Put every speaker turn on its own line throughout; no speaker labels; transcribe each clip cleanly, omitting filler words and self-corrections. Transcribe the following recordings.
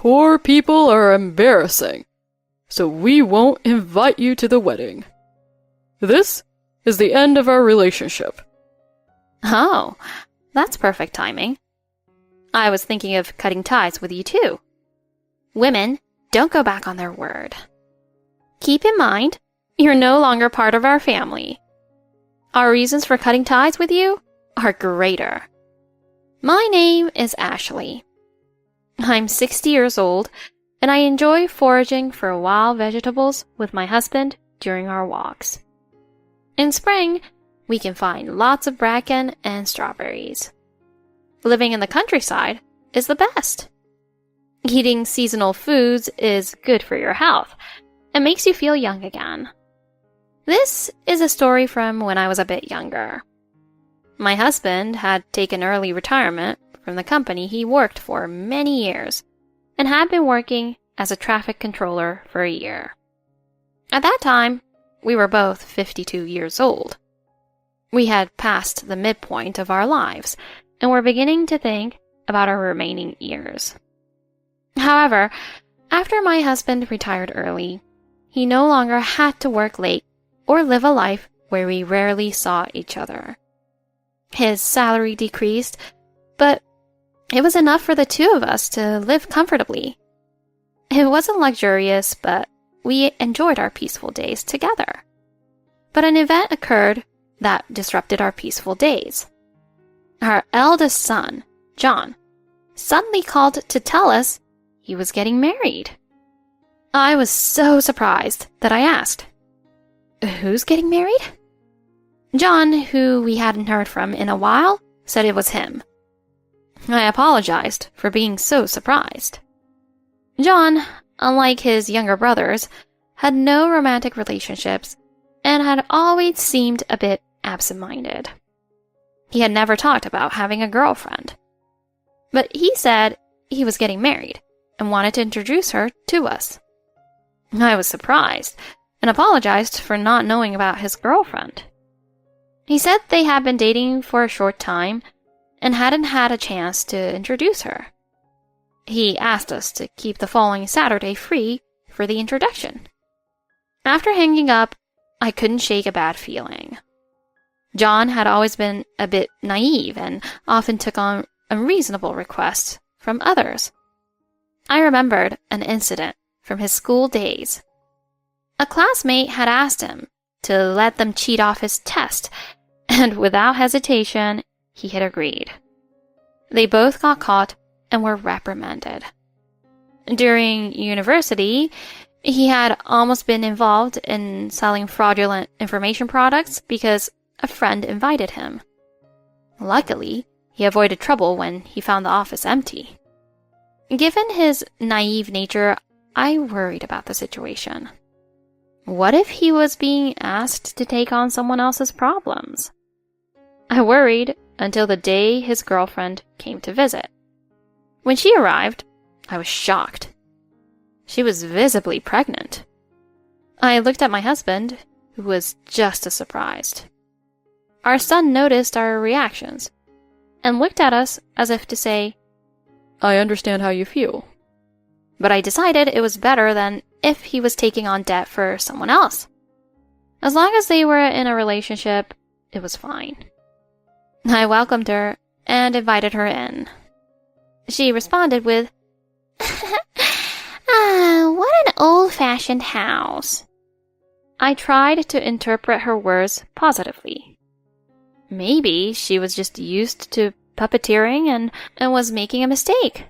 poor people are embarrassing, so we won't invite you to the wedding. This is the end of our relationship."
Oh, that's perfect timing. I was thinking of cutting ties with you too. Women don't go back on their word. Keep in mind, you're no longer part of our family. Our reasons for cutting ties with you are greater. My name is Ashley. I'm 60 years old, and I enjoy foraging for wild vegetables with my husband during our walks. In spring, we can find lots of bracken and strawberries. Living in the countryside is the best. Eating seasonal foods is good for your health and makes you feel young again. This is a story from when I was a bit younger. My husband had taken early retirement from the company he worked for many years and had been working as a traffic controller for a year. At that time, we were both 52 years old. We had passed the midpoint of our lives and were beginning to think about our remaining years. However, after my husband retired early, he no longer had to work late or live a life where we rarely saw each other. His salary decreased, but it was enough for the two of us to live comfortably. It wasn't luxurious, but we enjoyed our peaceful days together. But an event occurred that disrupted our peaceful days. Our eldest son, John, suddenly called to tell us he was getting married. I was so surprised that I asked, "Who's getting married?" John, who we hadn't heard from in a while, said it was him. I apologized for being so surprised. John, unlike his younger brothers, had no romantic relationships and had always seemed a bit absent-minded. He had never talked about having a girlfriend. But he said he was getting married and wanted to introduce her to us. I was surprised and apologized for not knowing about his girlfriend. He said they had been dating for a short time and hadn't had a chance to introduce her. He asked us to keep the following Saturday free for the introduction. After hanging up, I couldn't shake a bad feeling. John had always been a bit naive and often took on unreasonable requests from others. I remembered an incident from his school days. A classmate had asked him to let them cheat off his test, and without hesitation, he had agreed. They both got caught and were reprimanded. During university, he had almost been involved in selling fraudulent information products because a friend invited him. Luckily, he avoided trouble when he found the office empty. Given his naive nature, I worried about the situation. What if he was being asked to take on someone else's problems? I worried until the day his girlfriend came to visit. When she arrived, I was shocked. She was visibly pregnant. I looked at my husband, who was just as surprised. Our son noticed our reactions and looked at us as if to say,
"I understand how you feel."
But I decided it was better than if he was taking on debt for someone else. As long as they were in a relationship, it was fine. I welcomed her and invited her in. She responded with, "What an old-fashioned house." I tried to interpret her words positively. Maybe she was just used to puppeteering and was making a mistake.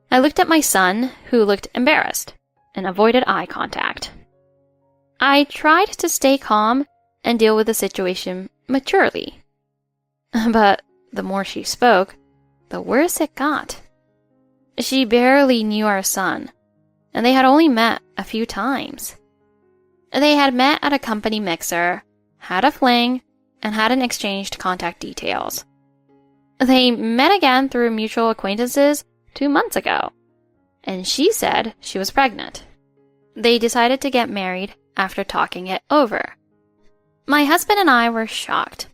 I looked at my son, who looked embarrassed, and avoided eye contact. I tried to stay calm and deal with the situation maturely. But the more she spoke, the worse it got. She barely knew our son, and they had only met a few times. They had met at a company mixer, had a fling, and hadn't exchanged contact details. They met again through mutual acquaintances 2 months ago, and she said she was pregnant. They decided to get married after talking it over. My husband and I were shocked.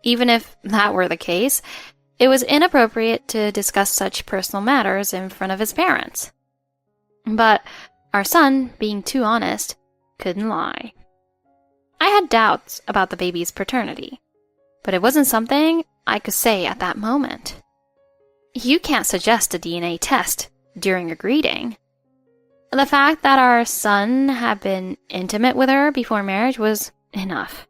Even if that were the case, it was inappropriate to discuss such personal matters in front of his parents. But our son, being too honest, couldn't lie. I had doubts about the baby's paternity, but it wasn't something I could say at that moment. You can't suggest a DNA test during a greeting. The fact that our son had been intimate with her before marriage was enough.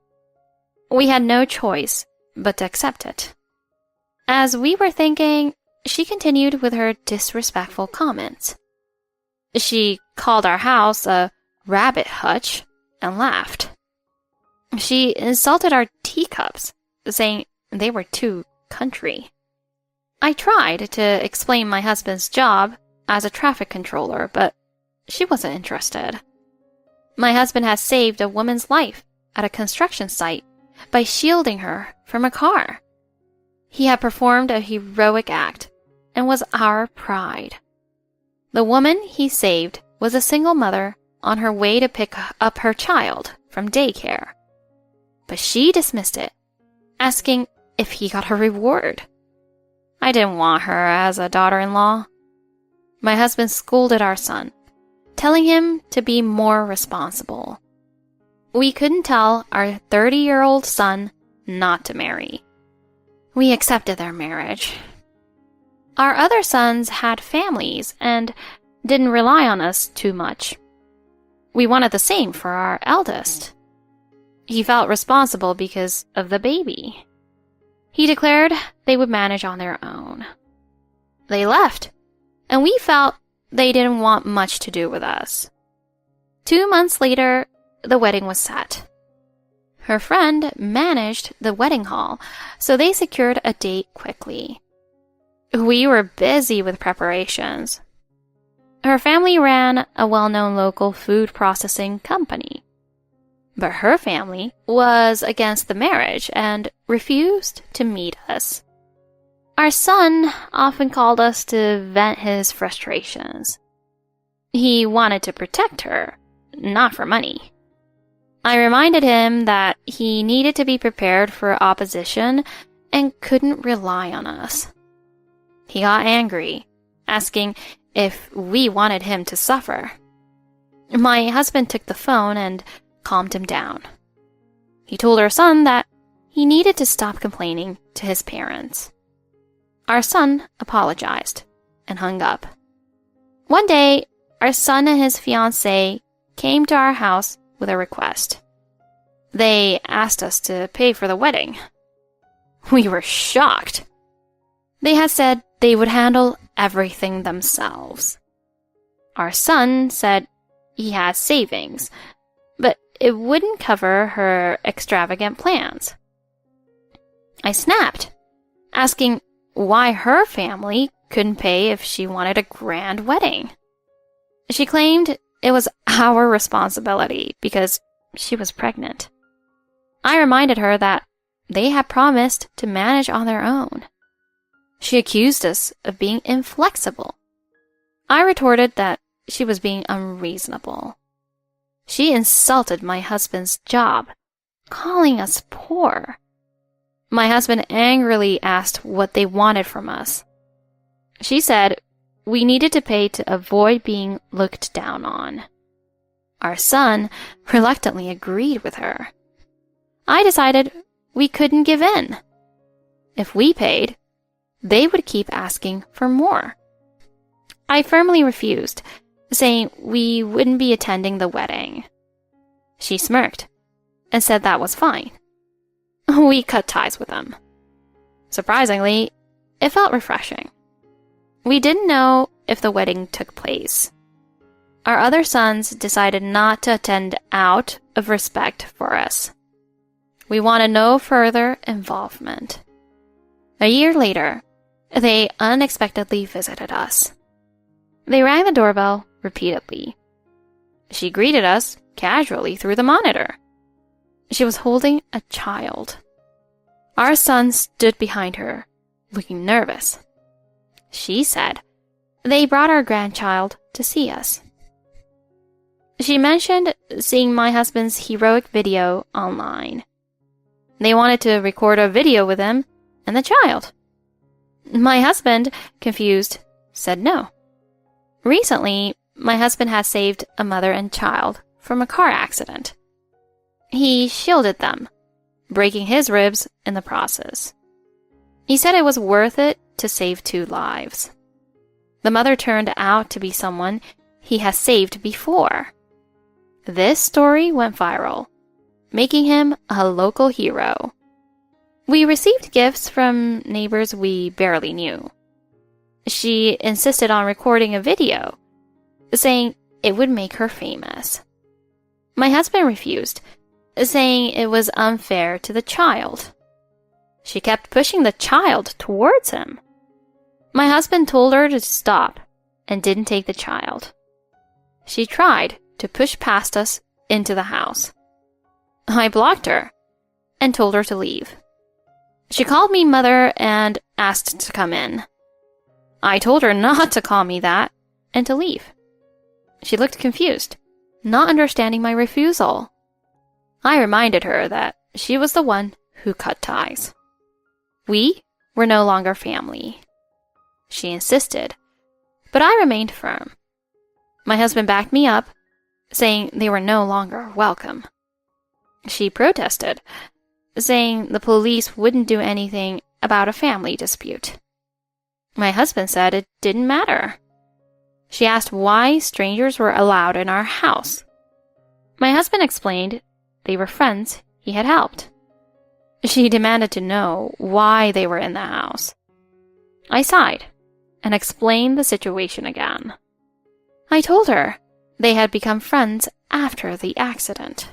We had no choice but to accept it. As we were thinking, she continued with her disrespectful comments. She called our house a rabbit hutch and laughed. She insulted our teacups, saying they were too country. I tried to explain my husband's job as a traffic controller, but she wasn't interested. My husband had saved a woman's life at a construction site by shielding her from a car. He had performed a heroic act and was our pride. The woman he saved was a single mother on her way to pick up her child from daycare. But she dismissed it, asking if he got her reward. I didn't want her as a daughter-in-law. My husband scolded our son, telling him to be more responsible. We couldn't tell our 30-year-old son not to marry. We accepted their marriage. Our other sons had families and didn't rely on us too much. We wanted the same for our eldest. He felt responsible because of the baby. He declared they would manage on their own. They left, and we felt they didn't want much to do with us. 2 months later, the wedding was set. Her friend managed the wedding hall, so they secured a date quickly. We were busy with preparations. Her family ran a well-known local food processing company. But her family was against the marriage and refused to meet us. Our son often called us to vent his frustrations. He wanted to protect her, not for money. I reminded him that he needed to be prepared for opposition and couldn't rely on us. He got angry, asking if we wanted him to suffer. My husband took the phone and calmed him down. He told our son that he needed to stop complaining to his parents. Our son apologized and hung up. One day, our son and his fiancée came to our house with a request. They asked us to pay for the wedding. We were shocked. They had said they would handle everything themselves. Our son said he had savings, but it wouldn't cover her extravagant plans. I snapped, asking why her family couldn't pay if she wanted a grand wedding. She claimed it was our responsibility because she was pregnant. I reminded her that they had promised to manage on their own. She accused us of being inflexible. I retorted that she was being unreasonable. She insulted my husband's job, calling us poor. My husband angrily asked what they wanted from us. She said we needed to pay to avoid being looked down on. Our son reluctantly agreed with her. I decided we couldn't give in. If we paid, they would keep asking for more. I firmly refused, saying we wouldn't be attending the wedding. She smirked and said that was fine. We cut ties with them. Surprisingly, it felt refreshing. We didn't know if the wedding took place. Our other sons decided not to attend out of respect for us. We wanted no further involvement. A year later, they unexpectedly visited us. They rang the doorbell repeatedly. She greeted us casually through the monitor. She was holding a child. Our son stood behind her, looking nervous. She said they brought our grandchild to see us. She mentioned seeing my husband's heroic video online. They wanted to record a video with him and the child. My husband, confused, said no. Recently, my husband has saved a mother and child from a car accident. He shielded them, breaking his ribs in the process. He said it was worth it to save 2 lives. The mother turned out to be someone he has saved before. This story went viral, making him a local hero. We received gifts from neighbors we barely knew. She insisted on recording a video, saying it would make her famous. My husband refused, saying it was unfair to the child. She kept pushing the child towards him. My husband told her to stop and didn't take the child. She tried to push past us into the house. I blocked her and told her to leave. She called me mother and asked to come in. I told her not to call me that and to leave. She looked confused, not understanding my refusal. I reminded her that she was the one who cut ties. We were no longer family. She insisted, but I remained firm. My husband backed me up, saying they were no longer welcome. She protested, saying the police wouldn't do anything about a family dispute. My husband said it didn't matter. She asked why strangers were allowed in our house. My husband explained they were friends he had helped. She demanded to know why they were in the house. I sighed and explained the situation again. I told her they had become friends after the accident.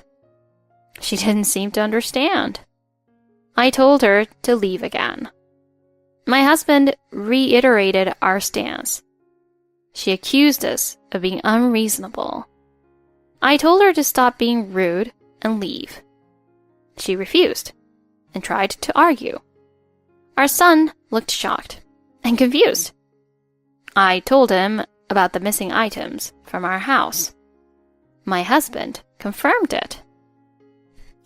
She didn't seem to understand. I told her to leave again. My husband reiterated our stance. She accused us of being unreasonable. I told her to stop being rude and leave. She refused and tried to argue. Our son looked shocked and confused. I told him about the missing items from our house. My husband confirmed it.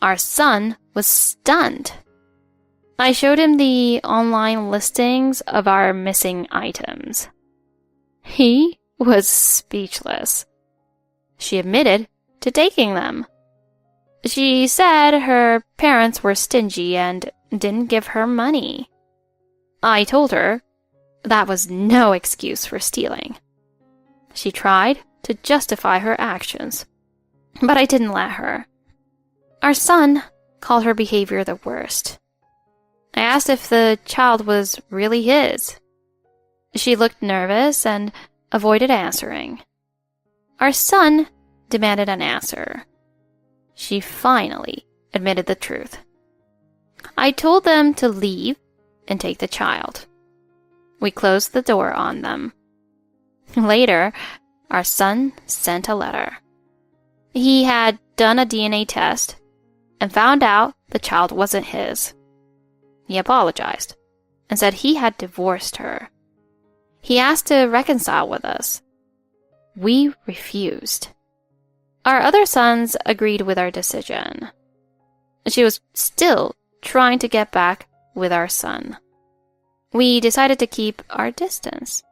Our son was stunned. I showed him the online listings of our missing items. He was speechless. She admitted to taking them. She said her parents were stingy and didn't give her money. I told her that was no excuse for stealing. She tried to justify her actions, but I didn't let her. Our son called her behavior the worst. I asked if the child was really his. She looked nervous and avoided answering. Our son demanded an answer. She finally admitted the truth. I told them to leave and take the child. We closed the door on them. Later, our son sent a letter. He had done a DNA test and found out the child wasn't his. He apologized and said he had divorced her. He asked to reconcile with us. We refused. Our other sons agreed with our decision. She was still trying to get back with our son. We decided to keep our distance.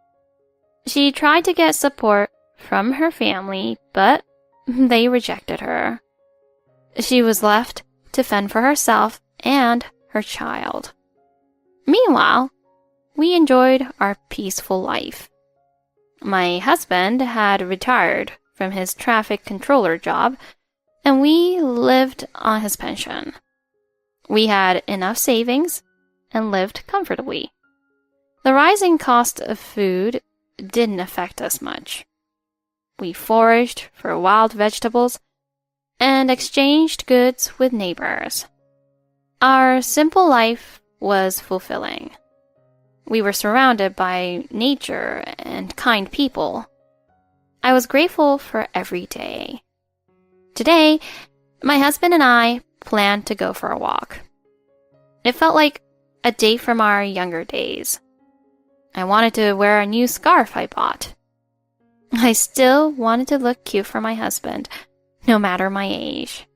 She tried to get support from her family, but they rejected her. She was left to fend for herself and her child. Meanwhile, we enjoyed our peaceful life. My husband had retired from his traffic controller job, and we lived on his pension. We had enough savings and lived comfortably. The rising cost of food didn't affect us much. We foraged for wild vegetables and exchanged goods with neighbors. Our simple life was fulfilling. We were surrounded by nature and kind people. I was grateful for every day. Today, my husband and I planned to go for a walk. It felt like a day from our younger days. I wanted to wear a new scarf I bought. I still wanted to look cute for my husband, no matter my age.